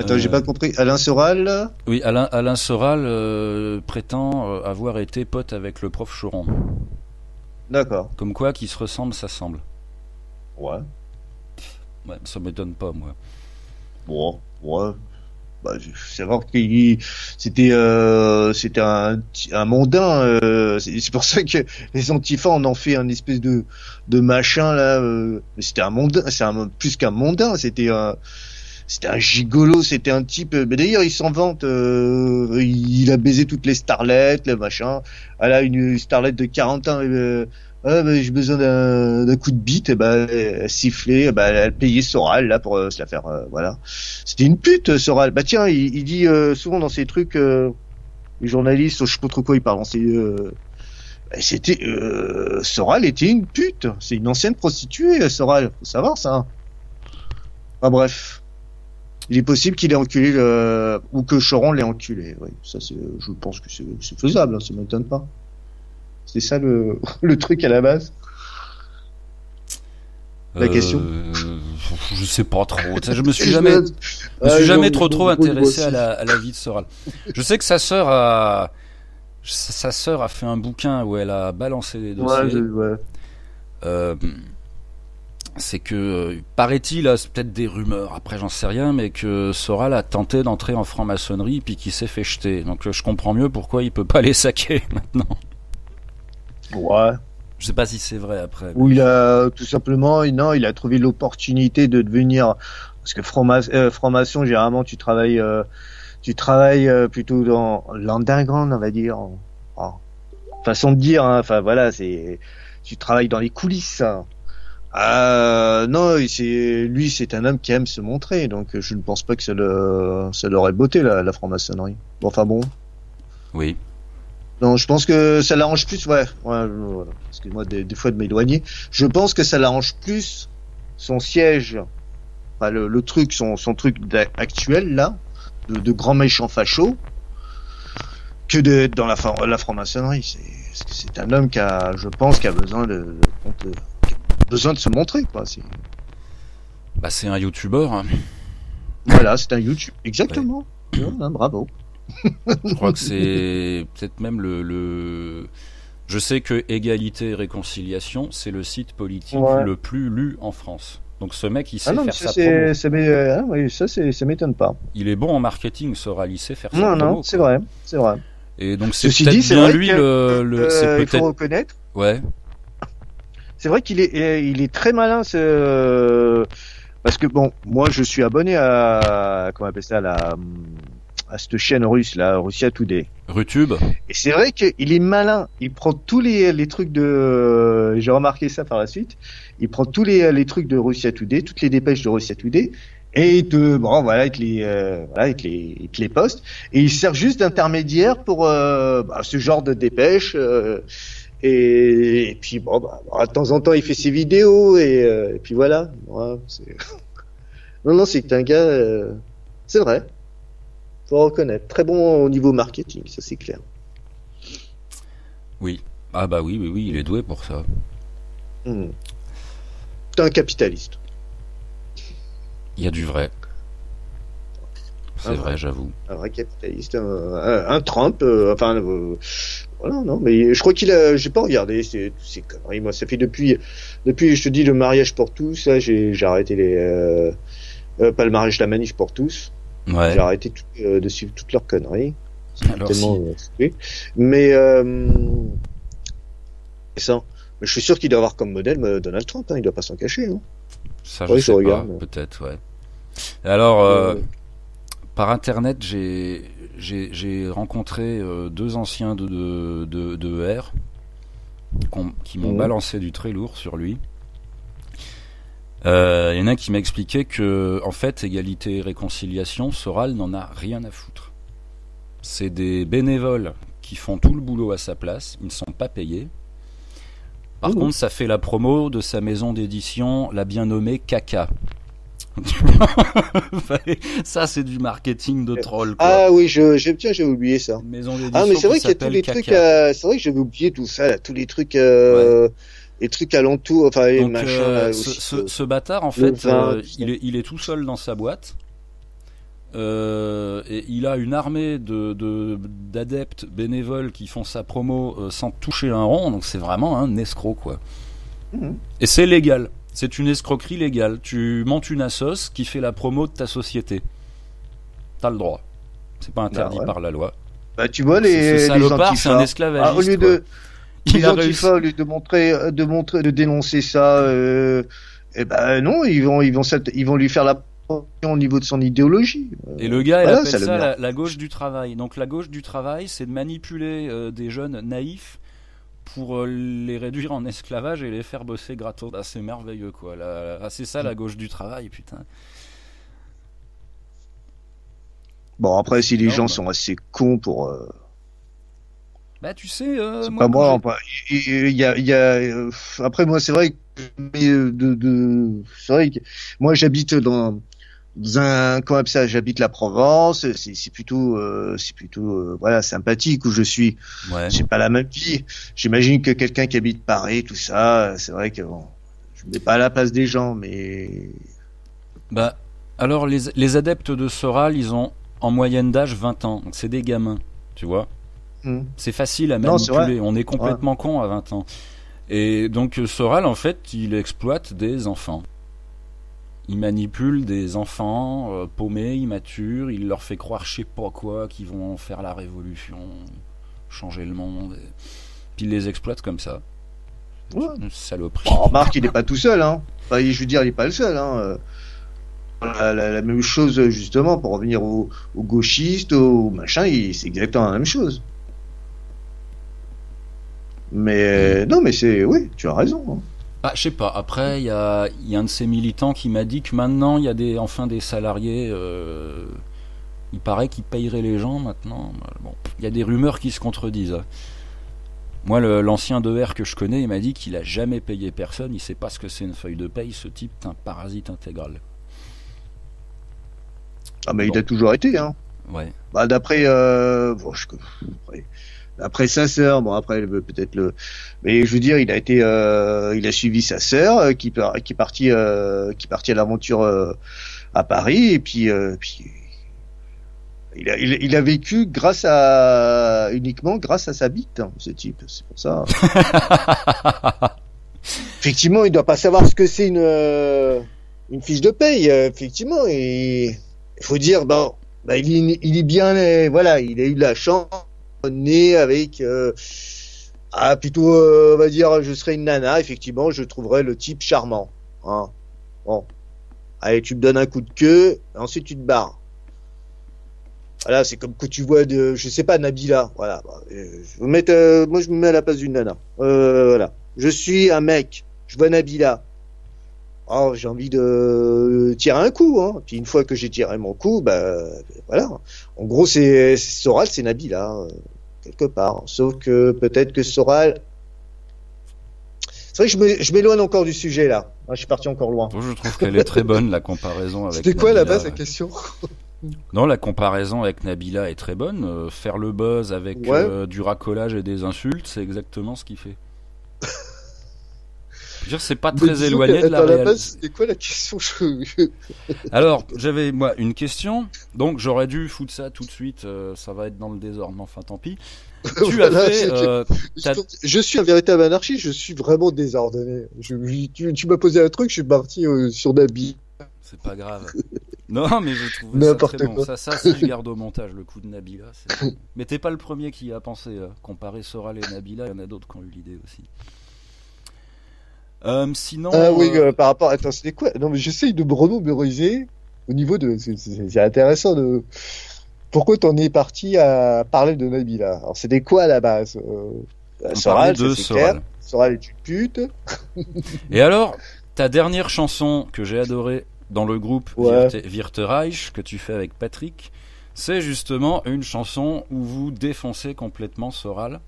Attends, j'ai pas compris. Alain Soral? Oui, Alain Soral prétend avoir été pote avec le prof Choron. D'accord. Comme quoi, qui se ressemble, ça semble. Ouais. Ouais, ça m'étonne pas, moi. Bon, ouais. Bah, je savoir qu'il c'était un mondain. C'est pour ça que les antifas on en fait un espèce de machin là. Mais c'était un mondain. Plus qu'un mondain. C'était un gigolo. C'était un type. Mais d'ailleurs, il s'en vante. Il a baisé toutes les starlettes, le machin. Elle a une starlette de 40 ans. J'ai besoin d'un coup de bite, et ben elle sifflait, elle payait Soral là pour se la faire, voilà. C'était une pute, Soral. Bah tiens, il dit souvent dans ses trucs, les journalistes, je sais pas trop quoi ils parlent. Soral était une pute. C'est une ancienne prostituée, Soral. Faut savoir ça. Enfin bref, il est possible qu'il ait enculé ou que Choron l'ait enculé. Oui, ça je pense que c'est faisable, hein, ça m'étonne pas. C'est ça le truc à la base. La question. Je sais pas trop. Je me suis jamais trop intéressé à la vie de Soral. Je sais que sa sœur a fait un bouquin où elle a balancé des dossiers. C'est que, paraît-il, c'est peut-être des rumeurs, après j'en sais rien, mais que Soral a tenté d'entrer en franc-maçonnerie puis qu'il s'est fait jeter. Donc je comprends mieux pourquoi il peut pas les saquer maintenant. Ouais. Je sais pas si c'est vrai après. Ou il a tout simplement, non, il a trouvé l'opportunité de devenir, parce que franc-maçon, généralement tu travailles plutôt dans l'underground, on va dire, en façon de dire, hein. Enfin voilà, tu travailles dans les coulisses. Hein. Non, c'est un homme qui aime se montrer, donc je ne pense pas que ça l'aurait botté la franc-maçonnerie. Bon, enfin bon. Oui. Non, je pense que ça l'arrange plus, ouais, voilà. Excuse-moi des fois de m'éloigner. Je pense que ça l'arrange plus son siège, enfin le truc, son truc actuel là, de grand méchant facho, que d'être dans la franc-maçonnerie. C'est un homme je pense, qui a besoin besoin de se montrer, quoi. C'est un youtubeur. Hein. Voilà, c'est un YouTube, exactement. Ouais. Ouais, bravo. Je crois que c'est peut-être même Je sais que Égalité et Réconciliation, c'est le site politique le plus lu en France. Donc ce mec, il sait faire sa promo. Oui, ça m'étonne pas. Il est bon en marketing, Soral, il sait faire sa promo. Non, c'est vrai. Et donc c'est peut-être bien lui il faut reconnaître. Ouais. C'est vrai qu'il est très malin, parce que bon, moi je suis abonné à comment on appelle ça, à cette chaîne russe là, Russia Today. Rutube. Et c'est vrai qu'il est malin. Il prend tous les trucs de. J'ai remarqué ça par la suite. Il prend tous les trucs de Russia Today, toutes les dépêches de Russia Today, et il te les poste. Et il sert juste d'intermédiaire pour ce genre de dépêches. Et puis de temps en temps il fait ses vidéos et puis voilà. Ouais, non, c'est que un gars. C'est vrai. Faut reconnaître. Très bon au niveau marketing, ça c'est clair. Oui. Ah bah oui, il est doué pour ça. T'es un capitaliste. Il y a du vrai. C'est vrai, j'avoue. Un vrai capitaliste, un Trump, voilà, non, mais je crois j'ai pas regardé ces conneries. Moi, ça fait depuis, je te dis, le mariage pour tous, là, j'ai arrêté pas le mariage, la manif pour tous. Ouais. J'ai arrêté de suivre toutes leurs conneries. Alors tellement mais ça, je suis sûr qu'il doit avoir comme modèle Donald Trump, hein, il doit pas s'en cacher. Hein. Ça, je sais pas, peut-être, ouais. Alors, par internet, j'ai rencontré deux anciens de ER qui m'ont balancé du très lourd sur lui. Il y en a qui m'a expliqué que, en fait, Égalité et Réconciliation, Soral n'en a rien à foutre. C'est des bénévoles qui font tout le boulot à sa place, ils ne sont pas payés. Par contre, ça fait la promo de sa maison d'édition, la bien nommée Caca. Ça, c'est du marketing de troll, quoi. Ah oui, j'ai oublié ça. Une maison d'édition. Ah, mais c'est vrai qu'il y a tous les trucs. C'est vrai que j'avais oublié tout ça, là, tous les trucs. Les trucs alentours, enfin les machins. Ce bâtard, en fait, il est tout seul dans sa boîte. et il a une armée d'adeptes bénévoles qui font sa promo sans toucher un rond, donc c'est vraiment un escroc, quoi. Et c'est légal, c'est une escroquerie légale. Tu montes une assoce qui fait la promo de ta société, t'as le droit, c'est pas interdit par la loi. Bah tu vois, les salopards, c'est un esclavagiste, au lieu de les antifas, au lieu de dénoncer ça, et ben non, ils vont lui faire la au niveau de son idéologie. Et le gars, il appelle ça la gauche du travail. Donc la gauche du travail, c'est de manipuler des jeunes naïfs pour les réduire en esclavage et les faire bosser gratos. Ah, c'est merveilleux, quoi. C'est ça la gauche du travail, putain. Bon, après, si les gens sont assez cons pour... Bah, tu sais... c'est pas moi, il y a... Après, moi, c'est vrai que... c'est vrai que... Moi, j'habite dans un coin comme ça, j'habite la Provence, c'est plutôt voilà, sympathique où je suis. Ouais. J'ai pas la même vie. J'imagine que quelqu'un qui habite Paris, tout ça, c'est vrai que bon, je me mets pas à la place des gens, mais bah alors les adeptes de Soral, ils ont en moyenne d'âge 20 ans. Donc c'est des gamins, tu vois. C'est facile à manipuler, on est complètement con à 20 ans. Et donc Soral, en fait, il exploite des enfants. Il manipule des enfants paumés, immatures, il leur fait croire je sais pas quoi, qu'ils vont faire la révolution, changer le monde, et... puis il les exploite comme ça. Ouais. Une saloperie. Oh, remarque, il n'est pas tout seul, hein. Enfin, je veux dire, il n'est pas le seul, hein. La même chose, justement, pour revenir aux gauchistes, aux machins, c'est exactement la même chose. Mais non, mais oui, tu as raison. Hein. Ah, je sais pas. Après, il y a un de ces militants qui m'a dit que maintenant, il y a des salariés. Il paraît qu'ils payeraient les gens maintenant. Bon, il y a des rumeurs qui se contredisent. Moi, l'ancien 2R que je connais, il m'a dit qu'il a jamais payé personne. Il sait pas ce que c'est une feuille de paye. Ce type est un parasite intégral. Ah, mais bon. Il a toujours été, hein. Ouais. Bah, d'après, après sa sœur, bon après peut-être mais je veux dire, il a suivi sa sœur qui est partie à l'aventure à Paris et puis il a vécu uniquement grâce à sa bite, hein, ce type, c'est pour ça. Effectivement, il doit pas savoir ce que c'est une fiche de paye, effectivement, et il faut dire il est bien, voilà, il a eu la chance né avec plutôt on va dire je serais une nana, effectivement je trouverais le type charmant, hein. Bon, allez, tu me donnes un coup de queue, ensuite tu te barres. Voilà, c'est comme que tu vois je sais pas, Nabila, voilà. Moi je me mets à la place d'une nana, voilà, je suis un mec, je vois Nabila, oh, j'ai envie de tirer un coup, hein. Puis une fois que j'ai tiré mon coup, voilà. En gros, Soral, c'est Nabila, quelque part. Sauf que peut-être que Soral... C'est vrai que je m'éloigne encore du sujet, là. Je suis parti encore loin. Je trouve qu'elle est très bonne, la comparaison avec C'était quoi, là-bas, la question? Non, la comparaison avec Nabila est très bonne. Faire le buzz avec du racolage et des insultes, c'est exactement ce qu'il fait. Je veux dire, c'est pas très éloigné de la réalité. C'était quoi la question? Alors, j'avais moi une question, donc j'aurais dû foutre ça tout de suite, ça va être dans le désordre, mais enfin tant pis. Je suis un véritable anarchiste, je suis vraiment désordonné. Tu m'as posé un truc, je suis parti sur Nabi. C'est pas grave. Non, mais je trouve ça très bon. Ça, si je garde au montage le coup de Nabila. Mais t'es pas le premier qui a pensé comparer Soral et Nabila, il y en a d'autres qui ont eu l'idée aussi. Sinon. Oui, par rapport. Attends, c'était quoi? Non, mais j'essaye de me remémoriser au niveau de. C'est intéressant de. Pourquoi t'en es parti à parler de Nabila? Alors, c'était quoi à la base? Soral, c'est clair. Soral est une pute. Et alors, ta dernière chanson que j'ai adorée dans le groupe Wirtereich que tu fais avec Patrick, c'est justement une chanson où vous défoncez complètement Soral.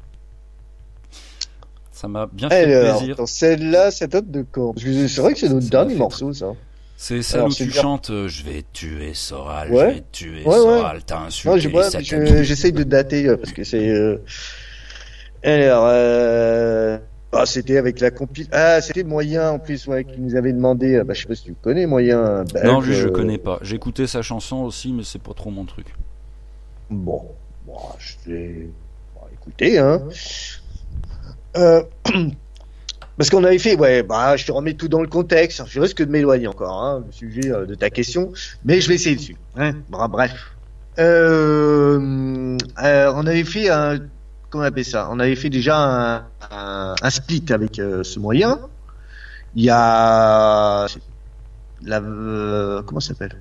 Ça m'a bien fait plaisir. Celle-là, ça date de quand? C'est vrai que c'est notre dernier morceau, ça. C'est celle où tu chantes je vais tuer Soral, je vais tuer Soral, t'as insulté les sataniques. J'essaye de dater parce que c'est... Alors... Ah, c'était avec la compil. Ah, c'était Moyen en plus, ouais, qui nous avait demandé. Je sais pas si tu connais Moyen. Belge, non, lui, je connais pas. J'ai écouté sa chanson aussi, mais c'est pas trop mon truc. Bon, je l'ai écouté, hein. Parce qu'on avait fait, je te remets tout dans le contexte. Je risque de m'éloigner encore, hein, le sujet de ta question, mais je vais essayer dessus. Hein. Bref. On avait fait comment on appelle ça ? On avait fait déjà un split avec ce Moyen. Il y a comment ça s'appelle ?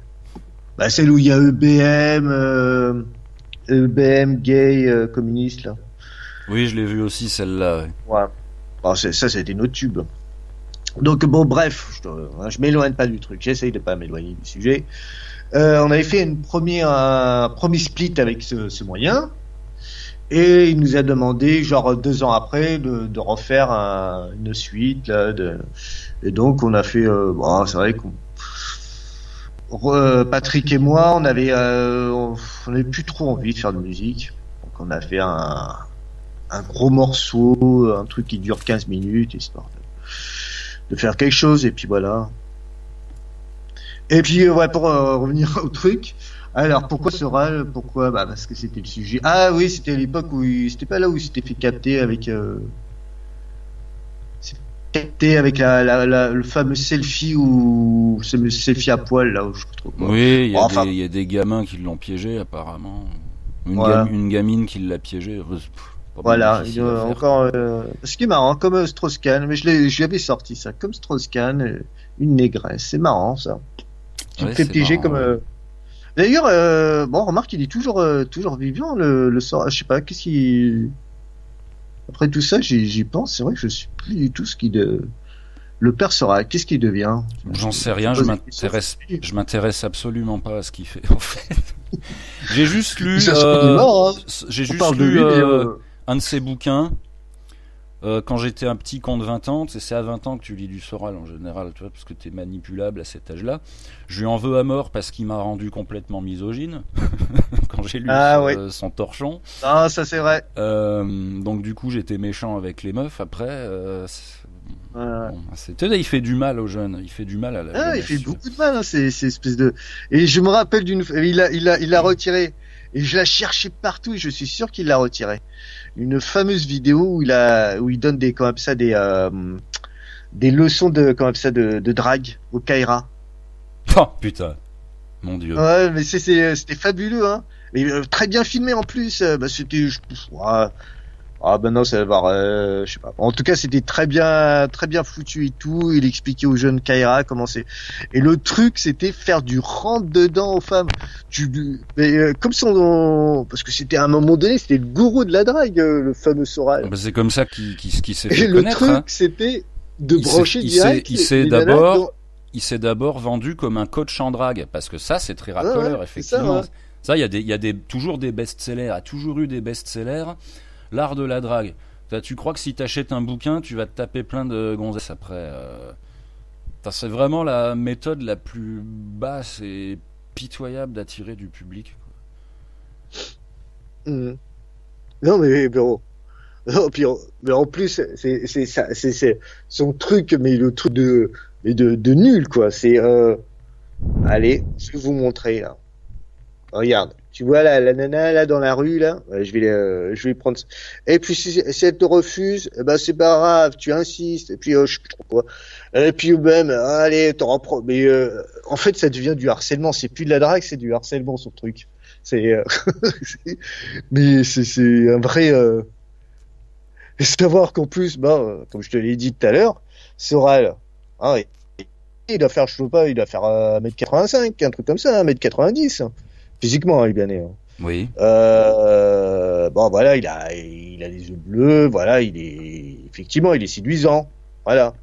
Celle où il y a EBM gay communiste là. Oui, je l'ai vu aussi celle-là. Ouais. Alors, ça c'était notre tube. Donc bon, bref, je m'éloigne pas du truc. J'essaye de pas m'éloigner du sujet. On avait fait un premier split avec ce Moyen, et il nous a demandé, genre 2 ans après, de refaire une suite là. Et donc on a fait. C'est vrai qu'on Patrick et moi, on avait plus trop envie de faire de musique, donc on a fait un gros morceau, un truc qui dure 15 minutes, histoire de faire quelque chose, et puis voilà. Et puis, pour revenir au truc, alors pourquoi Soral ? Pourquoi ? Parce que c'était le sujet. Ah oui, c'était à l'époque où c'était pas là où il s'était fait capter avec le fameux selfie ou ce selfie à poil là où je trouve. Oui, il y a des gamins qui l'ont piégé apparemment. Une gamine qui l'a piégé. Voilà, encore. Ce qui est marrant, comme Strauss-Kahn, mais je l'avais sorti ça, comme Strauss-Kahn, une négresse, c'est marrant ça. Tu te fais piéger comme. D'ailleurs, remarque, il est toujours vivant le sort. Je sais pas, qu'est-ce qui. Après tout ça, j'y pense. C'est vrai que je suis plus du tout le père Soral. Qu'est-ce qu'il devient ? J'en sais rien. Je m'intéresse absolument pas à ce qu'il fait. En fait, j'ai juste lu. Un de ses bouquins. Quand j'étais un petit con de 20 ans, c'est à 20 ans que tu lis du Soral en général, tu vois, parce que t'es manipulable à cet âge-là. Je lui en veux à mort parce qu'il m'a rendu complètement misogyne quand j'ai lu son torchon. Ah, ça c'est vrai. Donc du coup, j'étais méchant avec les meufs. Après, il fait du mal aux jeunes. Il fait du mal à la. Il fait beaucoup de mal, hein, ces espèces de. Et je me rappelle il l'a retiré. Et je la cherchais partout et je suis sûr qu'il l'a retiré. Une fameuse vidéo où il donne des leçons de drague au Kaira. Oh putain, mon dieu. Ouais, mais c'était fabuleux, hein. Et très bien filmé en plus. C'était. Non, ça va. Je sais pas. En tout cas, c'était très bien foutu et tout. Il expliquait aux jeunes Kaira comment c'est. Et le truc, c'était faire du rentre dedans aux femmes. Parce que c'était à un moment donné, c'était le gourou de la drague, le fameux Soral. C'est comme ça qu'il s'est fait connaître. Et le truc, c'était de brancher direct. Il s'est d'abord vendu comme un coach en drague, parce que ça, c'est très racoleur, effectivement. Ça, il y a toujours des best-sellers, a toujours eu des best-sellers. L'art de la drague. Tu crois que si t'achètes un bouquin, tu vas te taper plein de gonzesses après. C'est vraiment la méthode la plus basse et pitoyable d'attirer du public. Non mais mais en plus c'est son truc, mais le truc de nul quoi. C'est allez, je vais vous montrer là. Regarde. Tu vois la nana là dans la rue là, je vais prendre. Et puis si elle te refuse, c'est pas grave, tu insistes. Et puis je sais plus trop quoi. Et puis même, allez, t'en reprends. Mais en fait, ça devient du harcèlement. C'est plus de la drague, c'est du harcèlement son truc. Mais c'est un vrai. Savoir qu'en plus, comme je te l'ai dit tout à l'heure, Soral, il doit faire, je sais pas, il doit faire 1m85, un truc comme ça, 1m90. Physiquement, il est bien né. Hein. Oui. Voilà, il a les yeux bleus. Voilà, effectivement, il est séduisant. Voilà.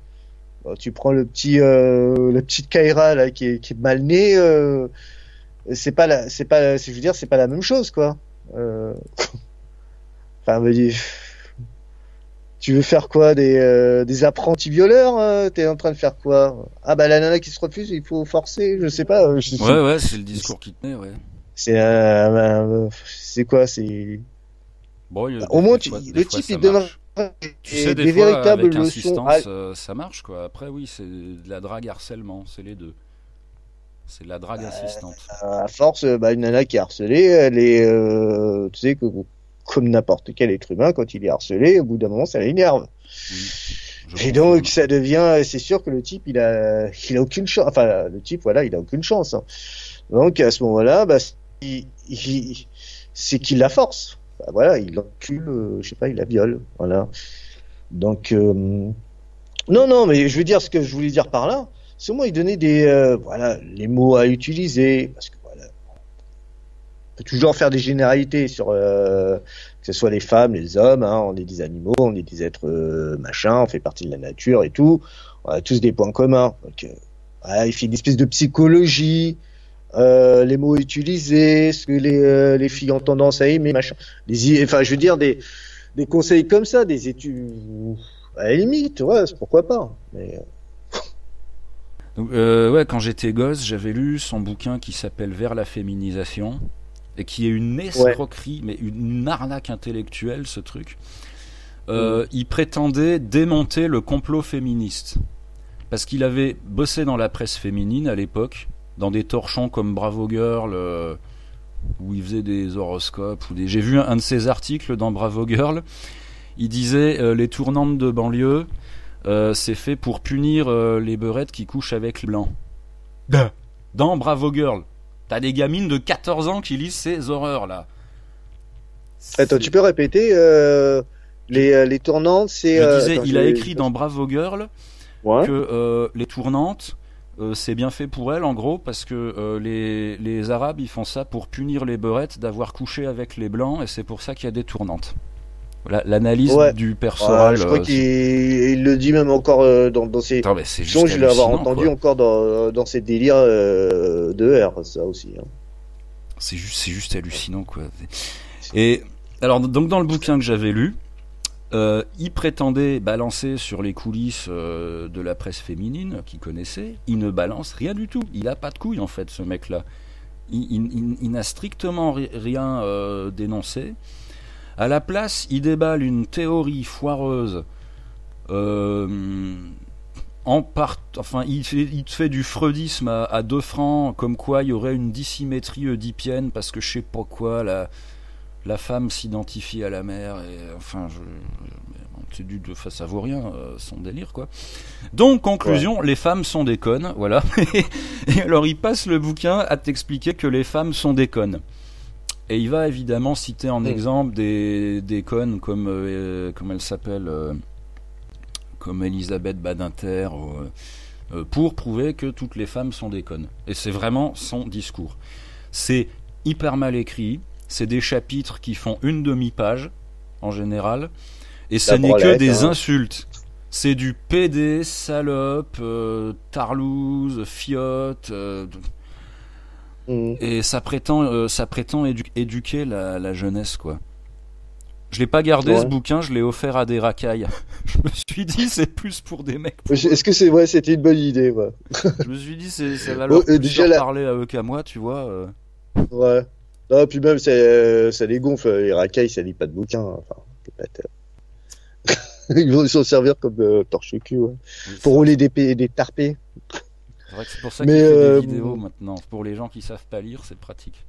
Tu prends la petite Kaira là qui est mal née. C'est pas la même chose quoi. Tu veux faire quoi, des apprentis violeurs t'es en train de faire quoi? La nana qui se refuse, il faut forcer, je sais pas. Ouais, c'est le discours qui tenait, ouais. C'est quoi, c'est. Bon, au moins, le type, il donne. Tu sais, des fois, véritables avec insistance, ça marche, quoi. Après, oui, c'est de la drague harcèlement, c'est les deux. C'est de la drague assistante. À force, une nana qui est harcelée, elle est, tu sais, comme n'importe quel être humain, quand il est harcelé, au bout d'un moment, ça l'énerve. Oui, et donc, ça devient, c'est sûr que le type, il a aucune chance. Enfin, le type, voilà, il a aucune chance. Hein. Donc, à ce moment-là, c'est qu'il la force. Enfin, voilà, il l'encule, je sais pas, il la viole. Voilà. Donc, non, mais je veux dire, ce que je voulais dire par là, c'est au moins il donnait les mots à utiliser, parce que voilà, on peut toujours faire des généralités sur que ce soit les femmes, les hommes, hein, on est des animaux, on est des êtres on fait partie de la nature et tout, on a tous des points communs. Donc, il fait une espèce de psychologie, les mots utilisés, ce que les filles ont tendance à aimer, machin. Je veux dire des conseils comme ça, des études, à la limite, ouais, pourquoi pas. Mais donc, quand j'étais gosse, j'avais lu son bouquin qui s'appelle Vers la féminisation, et qui est une escroquerie, mais une arnaque intellectuelle, ce truc. Il prétendait démonter le complot féministe, parce qu'il avait bossé dans la presse féminine à l'époque, dans des torchons comme Bravo Girl, où il faisait des horoscopes. J'ai vu un de ses articles dans Bravo Girl, il disait les tournantes de banlieue, c'est fait pour punir les beurettes qui couchent avec les blancs. Dans Bravo Girl, t'as des gamines de 14 ans qui lisent ces horreurs-là. Attends, tu peux répéter les tournantes, c'est... il a écrit dans Bravo Girl que les tournantes, c'est bien fait pour elles, en gros, parce que les Arabes, ils font ça pour punir les beurettes d'avoir couché avec les blancs, et c'est pour ça qu'il y a des tournantes. L'analyse du père Soral. Je crois qu'il le dit même encore dans ses... Attends, je l'ai avoir entendu encore dans ses délires de R, ça aussi. Hein. C'est juste hallucinant, quoi. Et alors, donc dans le bouquin que j'avais lu, il prétendait balancer sur les coulisses de la presse féminine qu'il connaissait. Il ne balance rien du tout. Il a pas de couilles, en fait, ce mec-là. Il n'a strictement rien dénoncé. À la place, il déballe une théorie foireuse. Il te fait du freudisme à 2 francs, comme quoi il y aurait une dissymétrie oedipienne, parce que je sais pas quoi, la femme s'identifie à la mère, et enfin, ça vaut rien, son délire, quoi. Donc, conclusion, les femmes sont des connes, voilà. Et alors, il passe le bouquin à t'expliquer que les femmes sont des connes. Et il va évidemment citer en exemple des connes comme elle s'appelle, comme Elisabeth Badinter, pour prouver que toutes les femmes sont des connes. Et c'est vraiment son discours. C'est hyper mal écrit, c'est des chapitres qui font une demi-page, en général, et ce n'est que des insultes. C'est du PD, salope, tarlouse, fiotte... Et ça prétend éduquer la jeunesse, quoi. Je l'ai pas gardé ce bouquin, je l'ai offert à des racailles. Je me suis dit c'est plus pour des mecs. Est-ce que c'est c'était une bonne idée, ouais. Je me suis dit ça va leur plus parler à eux qu'à moi, tu vois. Ouais. Non, puis même ça les gonfle, les racailles, ça lit pas de bouquin. Enfin, ils vont s'en servir comme torche-cul, ouais. Pour rouler des tarpés. C'est vrai que c'est pour ça qu'il fait des vidéos maintenant. Pour les gens qui savent pas lire, c'est pratique.